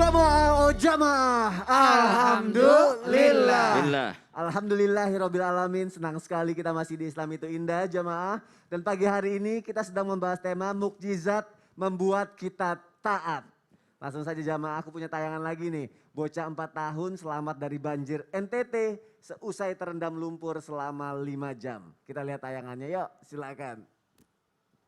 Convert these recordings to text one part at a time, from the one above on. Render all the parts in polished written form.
Jamaah, oh jamaah, alhamdulillah. Alhamdulillahirabbil alamin. Senang sekali kita masih di Islam itu indah jamaah. Dan pagi hari ini kita sedang membahas tema mukjizat membuat kita taat. Langsung saja jamaah, aku punya tayangan lagi nih. Bocah 4 tahun selamat dari banjir NTT seusai terendam lumpur selama 5 jam. Kita lihat tayangannya yuk, silakan.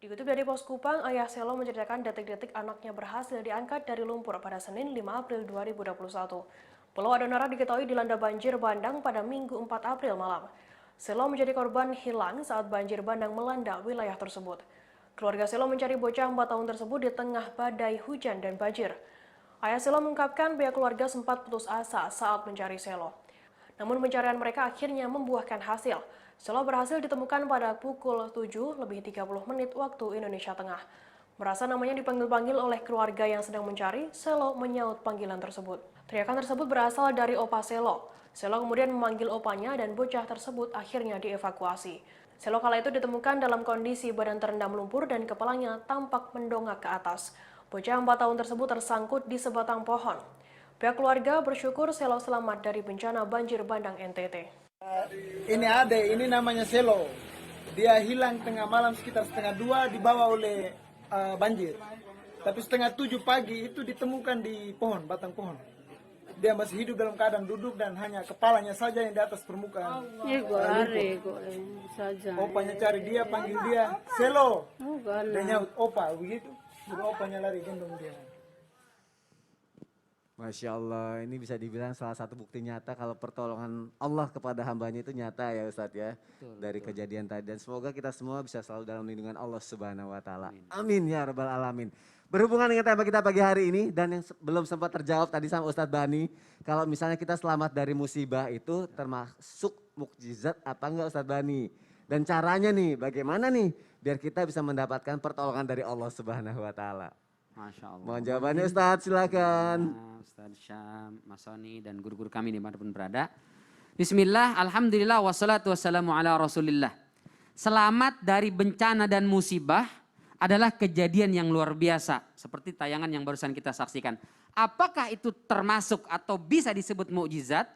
Dikutip dari Pos Kupang, ayah Selo menceritakan detik-detik anaknya berhasil diangkat dari lumpur pada Senin 5 April 2021. Pulau Adonara diketahui dilanda banjir bandang pada Minggu 4 April malam. Selo menjadi korban hilang saat banjir bandang melanda wilayah tersebut. Keluarga Selo mencari bocah 4 tahun tersebut di tengah badai hujan dan banjir. Ayah Selo mengungkapkan pihak keluarga sempat putus asa saat mencari Selo. Namun pencarian mereka akhirnya membuahkan hasil. Selo berhasil ditemukan pada pukul 7:30 waktu Indonesia Tengah. Merasa namanya dipanggil-panggil oleh keluarga yang sedang mencari, Selo menyaut panggilan tersebut. Teriakan tersebut berasal dari opa Selo. Selo kemudian memanggil opanya dan bocah tersebut akhirnya dievakuasi. Selo kala itu ditemukan dalam kondisi badan terendam lumpur dan kepalanya tampak mendongak ke atas. Bocah 4 tahun tersebut tersangkut di sebatang pohon. Pihak keluarga bersyukur Selo selamat dari bencana banjir bandang NTT. Ini ade, ini namanya Selo. Dia hilang tengah malam sekitar 1:30 dibawa oleh banjir. Tapi 6:30 pagi itu ditemukan di pohon, batang pohon. Dia masih hidup dalam keadaan duduk dan hanya kepalanya saja yang di atas permukaan. Opanya cari dia, panggil dia, Selo. Dia nyaut opa, begitu. Jadi opanya lari gendong dia. Masya Allah, ini bisa dibilang salah satu bukti nyata kalau pertolongan Allah kepada hambanya itu nyata ya Ustadz ya. Dari kejadian tadi, dan semoga kita semua bisa selalu dalam lindungan Allah Subhanahu wa Ta'ala. Amin ya Rabbal Alamin. Berhubungan dengan tema kita pagi hari ini dan yang belum sempat terjawab tadi sama Ustadz Bani. Kalau misalnya kita selamat dari musibah itu termasuk mukjizat apa enggak Ustadz Bani? Dan caranya nih bagaimana nih biar kita bisa mendapatkan pertolongan dari Allah Subhanahu wa Ta'ala. Masya Allah. Mohon jawabannya Ustadz, silakan. Ustadz Syam, Mas Soni, dan guru-guru kami dimanapun berada. Bismillah, alhamdulillah, wassalatu wassalamu ala rasulillah. Selamat dari bencana dan musibah adalah kejadian yang luar biasa. Seperti tayangan yang barusan kita saksikan. Apakah itu termasuk atau bisa disebut mukjizat?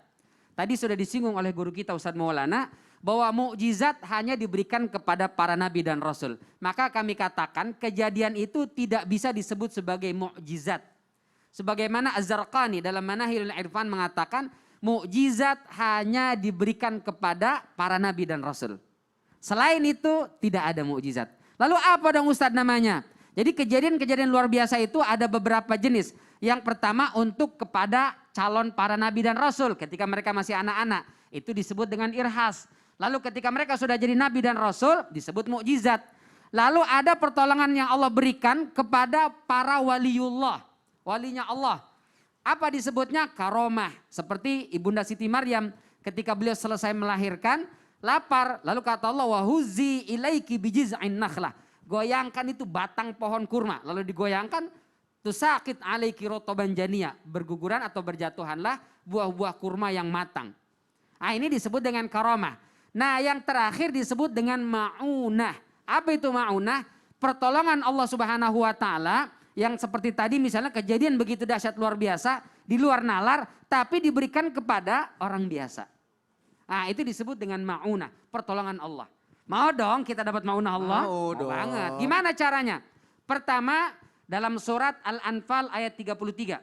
Tadi sudah disinggung oleh guru kita Ustadz Maulana, bahwa mukjizat hanya diberikan kepada para nabi dan rasul. Maka kami katakan kejadian itu tidak bisa disebut sebagai mukjizat. Sebagaimana Az-Zarqani dalam Manahilul Irfan mengatakan mukjizat hanya diberikan kepada para nabi dan rasul. Selain itu tidak ada mukjizat. Lalu apa dong Ustadz namanya? Jadi kejadian-kejadian luar biasa itu ada beberapa jenis. Yang pertama untuk kepada calon para nabi dan rasul ketika mereka masih anak-anak. Itu disebut dengan irhas. Lalu ketika mereka sudah jadi nabi dan rasul disebut mukjizat. Lalu ada pertolongan yang Allah berikan kepada para waliullah. Walinya Allah. Apa disebutnya? Karomah. Seperti Ibunda Siti Maryam ketika beliau selesai melahirkan lapar. Lalu kata Allah wahuzi ilaiki bijiz'in nakhlah. Goyangkan itu batang pohon kurma. Lalu digoyangkan tusaqit alaiki rotoban janiyah. Berguguran atau berjatuhanlah buah-buah kurma yang matang. Nah ini disebut dengan karomah. Nah yang terakhir disebut dengan ma'unah. Apa itu ma'unah? Pertolongan Allah Subhanahu wa Ta'ala yang seperti tadi misalnya kejadian begitu dahsyat luar biasa di luar nalar tapi diberikan kepada orang biasa. Nah itu disebut dengan ma'unah, pertolongan Allah. Mau dong kita dapat ma'unah Allah? Mau banget. Gimana caranya? Pertama dalam surat Al-Anfal ayat 33.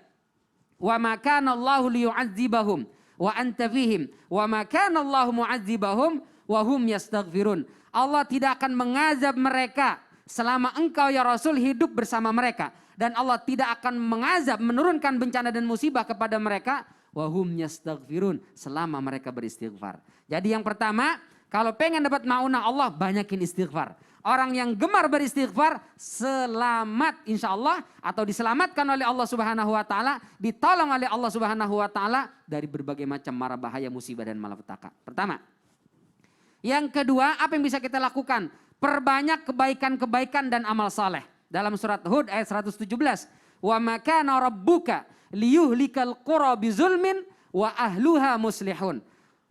Wa ma kana Allahu liyu'adzibahum wa anta fihim wa ma kana Allahu mu'adzibahum wa hum yastaghfirun. Allah tidak akan mengazab mereka selama engkau ya Rasul hidup bersama mereka, dan Allah tidak akan mengazab menurunkan bencana dan musibah kepada mereka wa hum yastaghfirun selama mereka beristighfar. Jadi yang pertama, kalau pengen dapat maunah Allah banyakin istighfar. Orang yang gemar beristighfar selamat insya Allah atau diselamatkan oleh Allah Subhanahu wa Ta'ala, ditolong oleh Allah Subhanahu wa Ta'ala dari berbagai macam mara bahaya, musibah dan malapetaka. Pertama. Yang kedua, apa yang bisa kita lakukan? Perbanyak kebaikan-kebaikan dan amal saleh. Dalam surat Hud ayat 117, wa ma kana rabbuka liyuhlikal qura bizulmin wa ahluha muslihun.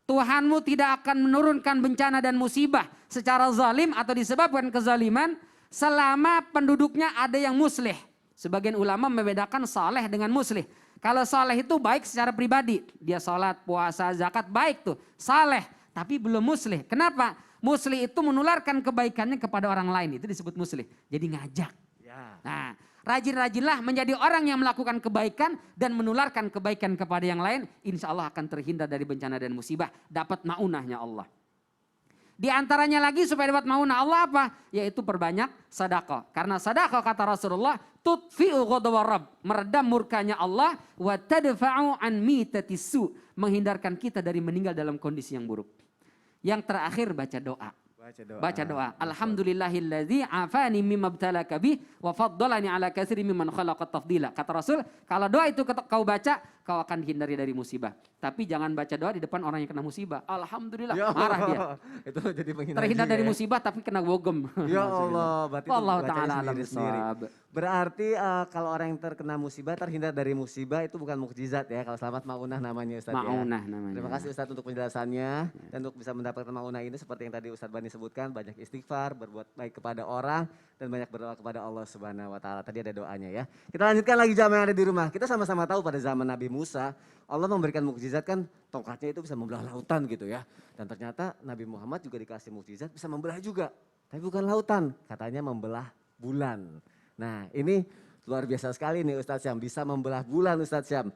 Tuhanmu tidak akan menurunkan bencana dan musibah secara zalim atau disebabkan kezaliman selama penduduknya ada yang muslih. Sebagian ulama membedakan saleh dengan muslih. Kalau soleh itu baik secara pribadi. Dia sholat, puasa, zakat, baik tuh. Saleh, tapi belum muslih. Kenapa? Muslih itu menularkan kebaikannya kepada orang lain. Itu disebut muslih. Jadi ngajak. Ya. Nah, rajin-rajinlah menjadi orang yang melakukan kebaikan dan menularkan kebaikan kepada yang lain. Insya Allah akan terhindar dari bencana dan musibah. Dapat maunahnya Allah. Di antaranya lagi supaya dapat maunah Allah apa? Yaitu perbanyak sedekah. Karena sedekah kata Rasulullah tutfi'u ghadab Rabb, meredam murkanya Allah, wa tadfa'u an mitatis su, menghindarkan kita dari meninggal dalam kondisi yang buruk. Yang terakhir baca doa. Baca doa. Alhamdulillahilladzi afani mimma ibtalaka bih wa faddalani ala katsirin mimman khalaqa tafdila. Kata Rasul, kalau doa itu kau baca, kau akan dihindari dari musibah. Tapi jangan baca doa di depan orang yang kena musibah. Alhamdulillah, marah dia. Itu jadi menghina Terhindar juga dari ya. musibah tapi kena bogem. Ya Allah, berarti itu Wallahu bacanya ta'ala alam sendiri-sendiri. bisawab. Berarti kalau orang yang terkena musibah, terhindar dari musibah itu bukan mukjizat ya. Kalau selamat maunah namanya Ustaz ya. Maunah namanya. Terima kasih Ustaz untuk penjelasannya. Dan untuk bisa mendapatkan maunah ini seperti yang tadi Ustaz Bani sebutkan, banyak istighfar, berbuat baik kepada orang, dan banyak berdoa kepada Allah Subhanahu wa Ta'ala. Tadi ada doanya ya. Kita lanjutkan lagi jamaah yang ada di rumah. Kita sama-sama tahu pada zaman Nabi Musa, Allah memberikan mukjizat kan, tongkatnya itu bisa membelah lautan gitu ya. Dan ternyata Nabi Muhammad juga dikasih mukjizat bisa membelah juga. Tapi bukan lautan, katanya membelah bulan. Nah ini luar biasa sekali nih Ustadz Syam, bisa membelah bulan Ustadz Syam.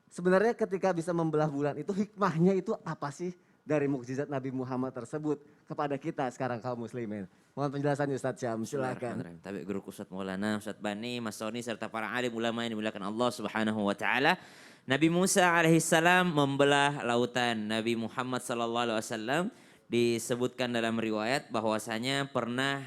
Sebenarnya ketika bisa membelah bulan itu hikmahnya itu apa sih dari mukjizat Nabi Muhammad tersebut kepada kita sekarang kaum muslimin? Mohon penjelasannya Ustadz Syam, silakan. Tapi guru Ustadz Maulana, Ustadz Bani, Mas Soni serta para alim ulama yang dimuliakan Allah Subhanahu wa taala. Nabi Musa alaihissalam membelah lautan. Nabi Muhammad sallallahu alaihi wasallam disebutkan dalam riwayat bahwasanya pernah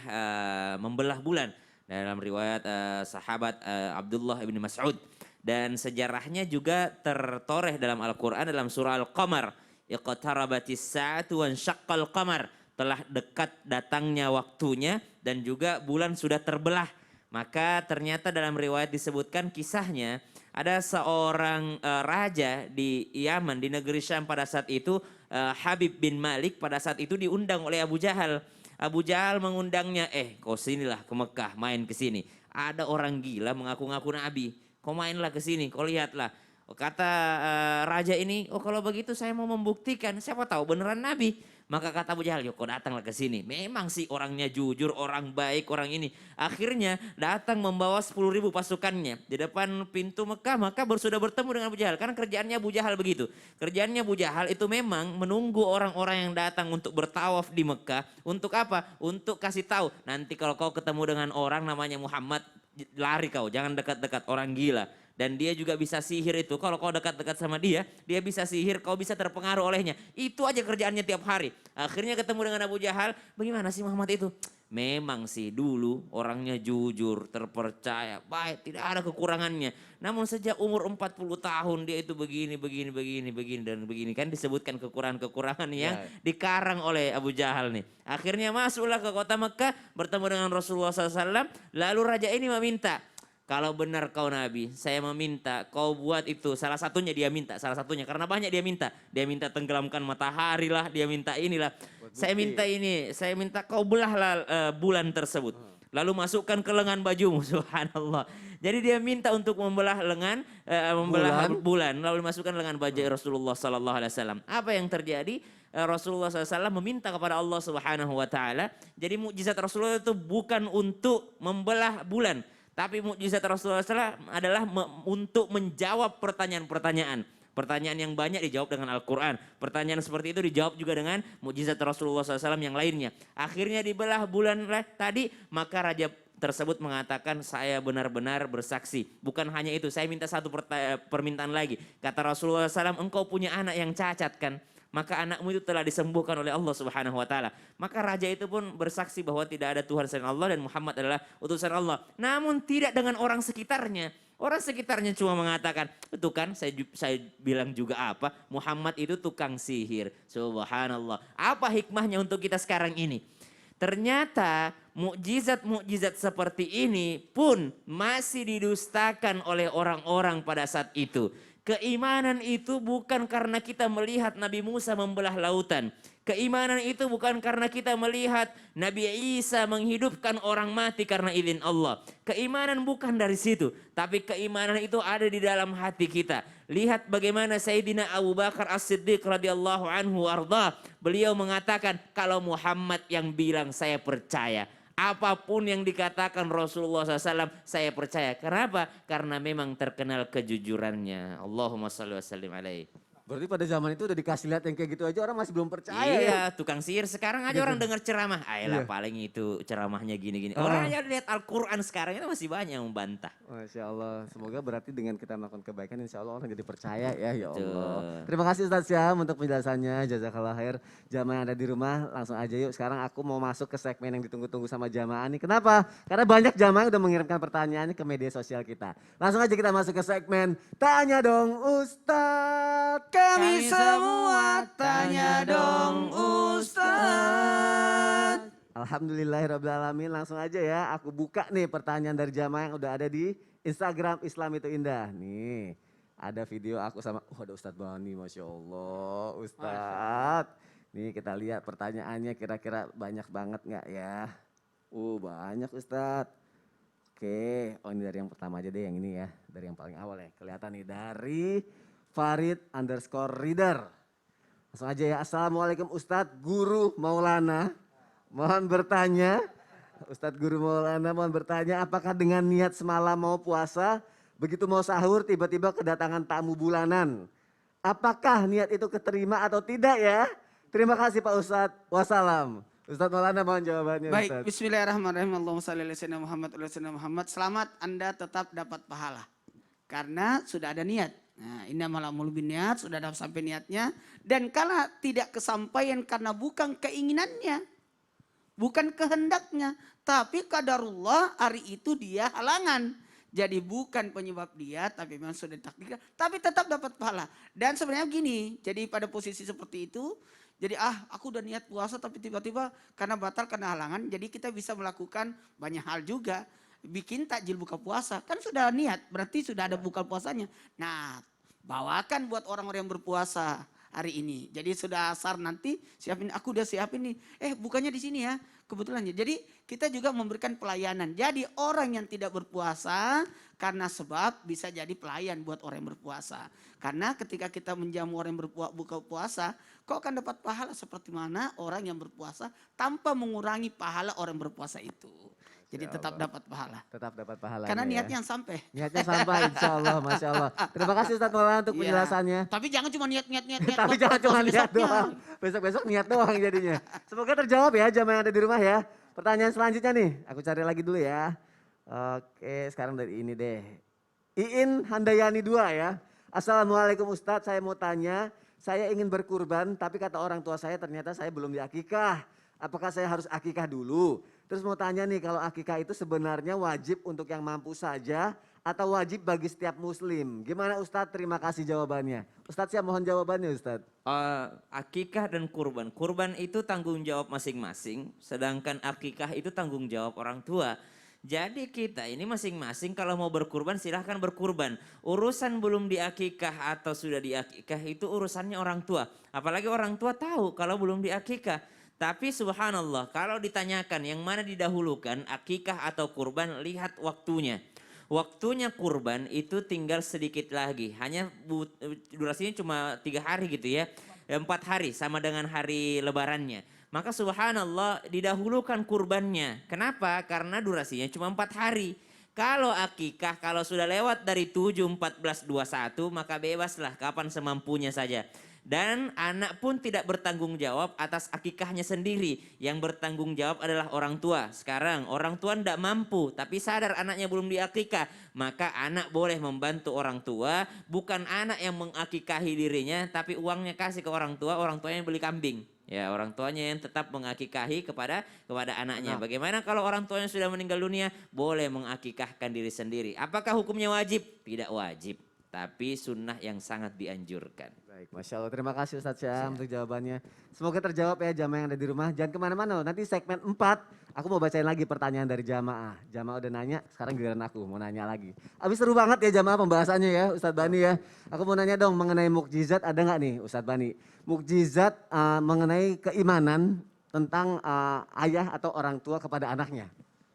membelah bulan. Dalam riwayat sahabat Abdullah ibn Mas'ud. Dan sejarahnya juga tertoreh dalam Al-Quran dalam surah Al-Qamar. Iqtarabatis sa'atu wan syaqqal qamar. Telah dekat datangnya waktunya dan juga bulan sudah terbelah. Maka ternyata dalam riwayat disebutkan kisahnya ada seorang raja di Yaman, di negeri Syam pada saat itu, Habib bin Malik pada saat itu diundang oleh Abu Jahal. Abu Jahal mengundangnya, kau sinilah ke Mekah, main ke sini. Ada orang gila mengaku-ngaku nabi, kau mainlah ke sini, kau lihatlah. Kata raja ini, kalau begitu saya mau membuktikan, siapa tahu beneran nabi. Maka kata Abu Jahal, kau datanglah ke sini. Memang sih orangnya jujur, orang baik, orang ini. Akhirnya datang membawa 10.000 pasukannya. Di depan pintu Mekah, maka sudah bertemu dengan Abu Jahal. Karena kerjaannya Abu Jahal begitu. Kerjaannya Abu Jahal itu memang menunggu orang-orang yang datang untuk bertawaf di Mekah. Untuk apa? Untuk kasih tahu. Nanti kalau kau ketemu dengan orang namanya Muhammad, lari kau, jangan dekat-dekat, orang gila. Dan dia juga bisa sihir itu. Kalau kau dekat-dekat sama dia bisa sihir, kau bisa terpengaruh olehnya. Itu aja kerjaannya tiap hari. Akhirnya ketemu dengan Abu Jahal, bagaimana sih Muhammad itu? Memang sih dulu orangnya jujur, terpercaya, baik, tidak ada kekurangannya. Namun sejak umur 40 tahun dia itu begini, dan begini. Kan disebutkan kekurangan-kekurangan yang dikarang oleh Abu Jahal nih. Akhirnya masuklah ke kota Mekah, bertemu dengan Rasulullah SAW. Lalu raja ini meminta, kalau benar kau Nabi, saya meminta kau buat itu. Salah satunya dia minta, karena banyak dia minta. Dia minta tenggelamkan matahari lah, dia minta inilah. Saya minta ini, saya minta kau belahlah bulan tersebut. Lalu masukkan ke lengan bajumu, subhanallah. Jadi dia minta untuk membelah lengan, membelah bulan, lalu dimasukkan lengan baju Rasulullah Sallallahu Alaihi Wasallam. Apa yang terjadi? Rasulullah SAW meminta kepada Allah Subhanahu Wa Taala. Jadi mukjizat Rasulullah itu bukan untuk membelah bulan. Tapi mukjizat Rasulullah SAW adalah untuk menjawab pertanyaan-pertanyaan. Pertanyaan yang banyak dijawab dengan Al-Quran. Pertanyaan seperti itu dijawab juga dengan mukjizat Rasulullah SAW yang lainnya. Akhirnya dibelah bulan tadi, maka raja tersebut mengatakan saya benar-benar bersaksi. Bukan hanya itu, saya minta satu permintaan lagi. Kata Rasulullah SAW, engkau punya anak yang cacat kan? Maka anakmu itu telah disembuhkan oleh Allah Subhanahu wa taala. Maka raja itu pun bersaksi bahwa tidak ada Tuhan selain Allah dan Muhammad adalah utusan Allah. Namun tidak dengan orang sekitarnya. Orang sekitarnya cuma mengatakan, itu kan saya bilang juga apa? Muhammad itu tukang sihir. Subhanallah. Apa hikmahnya untuk kita sekarang ini? Ternyata mukjizat-mukjizat seperti ini pun masih didustakan oleh orang-orang pada saat itu. Keimanan itu bukan karena kita melihat Nabi Musa membelah lautan. Keimanan itu bukan karena kita melihat Nabi Isa menghidupkan orang mati karena izin Allah. Keimanan bukan dari situ. Tapi keimanan itu ada di dalam hati kita. Lihat bagaimana Sayyidina Abu Bakar As-Siddiq radhiyallahu anhu arda. Beliau mengatakan, kalau Muhammad yang bilang saya percaya. Apapun yang dikatakan Rasulullah SAW, saya percaya. Kenapa? Karena memang terkenal kejujurannya. Allahumma salli wa sallim alaihi. Berarti pada zaman itu udah dikasih lihat yang kayak gitu aja orang masih belum percaya ya. Iya, tukang sihir sekarang aja orang dengar ceramah. Ayolah Iya. paling itu ceramahnya gini-gini. Orang aja lihat Al-Quran sekarang itu masih banyak yang membantah. Masya Allah, semoga berarti dengan kita melakukan kebaikan insya Allah orang jadi percaya ya, ya Allah. Betul. Terima kasih Ustaz Syam untuk penjelasannya, jazakallah khair. Jamaah yang ada di rumah langsung aja yuk, sekarang aku mau masuk ke segmen yang ditunggu-tunggu sama jamaah nih. Kenapa? Karena banyak jamaah yang udah mengirimkan pertanyaannya ke media sosial kita. Langsung aja kita masuk ke segmen Tanya Dong Ustadz. Kami semua tanya dong Ustadz. Alhamdulillahirrahmanirrahim. Langsung aja ya, aku buka nih pertanyaan dari jamaah yang udah ada di Instagram Islam Itu Indah. Nih, ada video aku sama, ada Ustadz Bani, Masya Allah Ustadz. Nih kita lihat pertanyaannya kira-kira banyak banget nggak ya? Banyak Ustadz. Oke, ini dari yang pertama aja deh, yang ini ya. Dari yang paling awal ya, kelihatan nih dari Farid_reader. Langsung aja ya, Assalamualaikum Ustadz Guru Maulana. Mohon bertanya, Ustadz Guru Maulana mohon bertanya, apakah dengan niat semalam mau puasa, begitu mau sahur tiba-tiba kedatangan tamu bulanan. Apakah niat itu keterima atau tidak ya? Terima kasih Pak Ustadz, wassalam. Ustadz Maulana mohon jawabannya Baik, Iya, Ustadz. bismillahirrahmanirrahim. Allahumma shalli ala sayyidina Muhammad wa ala sayyidina Muhammad. Selamat, Anda tetap dapat pahala. Karena sudah ada niat. Nah, ini malamul niat, sudah dapat sampai niatnya. Dan kalau tidak kesampaian karena bukan keinginannya, bukan kehendaknya, tapi qadarullah, hari itu dia halangan. Jadi bukan penyebab dia, tapi memang sudah ditakdirkan, tapi tetap dapat pahala. Dan sebenarnya gini, jadi pada posisi seperti itu, jadi aku udah niat puasa tapi tiba-tiba karena batal, karena halangan, jadi kita bisa melakukan banyak hal juga. Bikin takjil buka puasa, kan sudah niat, berarti sudah ada buka puasanya. Nah, bawakan buat orang-orang yang berpuasa hari ini. Jadi sudah asar nanti siapin, aku udah siapin nih. Bukannya di sini ya, kebetulan ya. Jadi kita juga memberikan pelayanan. Jadi orang yang tidak berpuasa karena sebab bisa jadi pelayan buat orang yang berpuasa. Karena ketika kita menjamu orang yang buka puasa, kau akan dapat pahala seperti mana orang yang berpuasa tanpa mengurangi pahala orang yang berpuasa itu. Jadi tetap dapat pahala. Tetap dapat pahala. Karena ya. niatnya sampai. Niatnya sampai, insya Allah, Masya Allah. Terima kasih Ustadz Maulana untuk Iya. penjelasannya. Tapi jangan cuma niat. Tapi jangan cuma niat doang. Besok-besok niat doang jadinya. Semoga terjawab ya jamaah yang ada di rumah ya. Pertanyaan selanjutnya nih, aku cari lagi dulu ya. Oke, sekarang dari ini deh. Iin Handayani 2 ya. Assalamualaikum Ustadz, saya mau tanya. Saya ingin berkurban tapi kata orang tua saya ternyata saya belum diakikah. Apakah saya harus akikah dulu? Terus mau tanya nih, kalau akikah itu sebenarnya wajib untuk yang mampu saja atau wajib bagi setiap muslim? Gimana Ustadz? Terima kasih jawabannya. Ustadz, saya mohon jawabannya Ustadz. Akikah dan kurban. Kurban itu tanggung jawab masing-masing, sedangkan akikah itu tanggung jawab orang tua. Jadi kita ini masing-masing kalau mau berkurban silahkan berkurban. Urusan belum diakikah atau sudah diakikah itu urusannya orang tua. Apalagi orang tua tahu kalau belum diakikah. Tapi subhanallah, kalau ditanyakan yang mana didahulukan, akikah atau kurban, lihat waktunya. Waktunya kurban itu tinggal sedikit lagi, hanya durasinya cuma 3 hari gitu ya. 4 hari sama dengan hari lebarannya. Maka subhanallah didahulukan kurbannya. Kenapa? Karena durasinya cuma 4 hari. Kalau akikah, kalau sudah lewat dari 7, 14, 21, maka bebaslah kapan semampunya saja. Dan anak pun tidak bertanggung jawab atas akikahnya sendiri. Yang bertanggung jawab adalah orang tua. Sekarang orang tua tidak mampu tapi sadar anaknya belum diakikah. Maka anak boleh membantu orang tua. Bukan anak yang mengakikahi dirinya tapi uangnya kasih ke orang tuanya beli kambing. Ya, orang tuanya yang tetap mengakikahi kepada anaknya. Bagaimana kalau orang tuanya sudah meninggal dunia? Boleh mengakikahkan diri sendiri. Apakah hukumnya wajib? Tidak wajib. Tapi sunnah yang sangat dianjurkan. Baik, Masya Allah. Terima kasih Ustadz Syam untuk jawabannya. Semoga terjawab ya jamaah yang ada di rumah. Jangan kemana-mana, nanti segmen 4 aku mau bacain lagi pertanyaan dari jamaah. Jamaah udah nanya, sekarang giliran aku mau nanya lagi. Abis seru banget ya jamaah pembahasannya ya Ustadz Bani ya. Aku mau nanya dong mengenai mukjizat, ada nggak nih Ustadz Bani? Mukjizat mengenai keimanan tentang ayah atau orang tua kepada anaknya.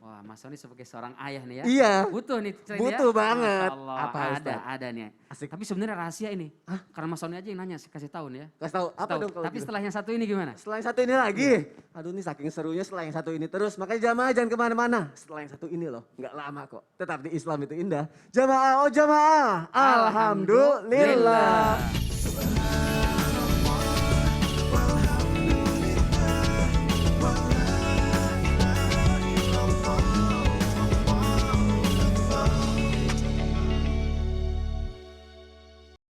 Wah, Mas Sony sebagai seorang ayah nih ya. Iya. Butuh nih cerita Butuh ya. banget. Masya Allah, Apa, Ustaz? ada nih. Asik. Tapi sebenarnya rahasia ini. Karena Mas Sony aja yang nanya, kasih tahu nih ya. Kasih tahu apa Tahu. dong kalau Tapi gitu? setelah yang satu ini gimana? Setelah yang satu ini lagi. Aduh ini saking serunya setelah yang satu ini terus. Makanya jamaah jangan kemana-mana. Setelah yang satu ini loh. Nggak lama kok. Tetap di Islam itu indah. Jamaah, oh jamaah. Alhamdulillah.